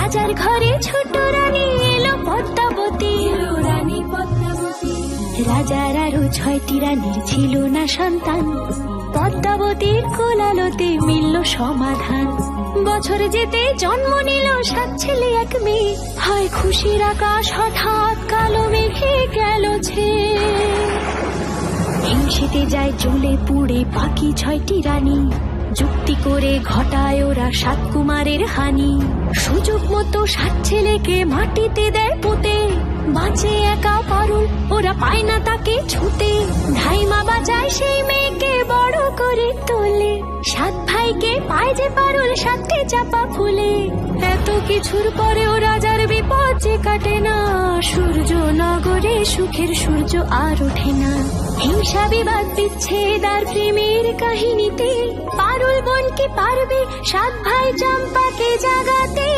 রাজার ঘরে ছোট রানী এলো পদ্মাবতী, রানী পদ্মাবতী। রাজার আরো 6টি রানীর ছিল না সন্তান, পদ্মাবতীর কোলালোতে মিলল সমাধান। বছর যেতে জন্ম নিল 7 ছেলে 1 মেয়ে, হয় খুশির আকাশ হঠাৎ কালো মেঘে গেল ছেয়ে। হিংসেতে যায় জ্বলে পুড়ে বাকি 6টি রানী, যুক্তি করে ঘটায় ওরা 7 কুমারের হানি। সুযোগ মতো 7 ছেলেকে মাটিতে দেয় পুঁতে, বাঁচে একা পারুল, ওরা পায় না তাকে ছুতে। ধাইমা বাঁচায় সেই মেয়েকে বড় করে তোলে, 7 ভাইকে পায় যে পারুল 7টে চাপা ফুলে। এত কিছুর পরেও রাজার বিপদ যে কাটে না, সূর্য নগরে সুখের সূর্য আর ওঠে না। হিংসা বিবাদ বিচ্ছেদ আর প্রেমের কাহিনীতে পারুল বোন কি পারবে 7 ভাই চম্পাকে জাগাতে।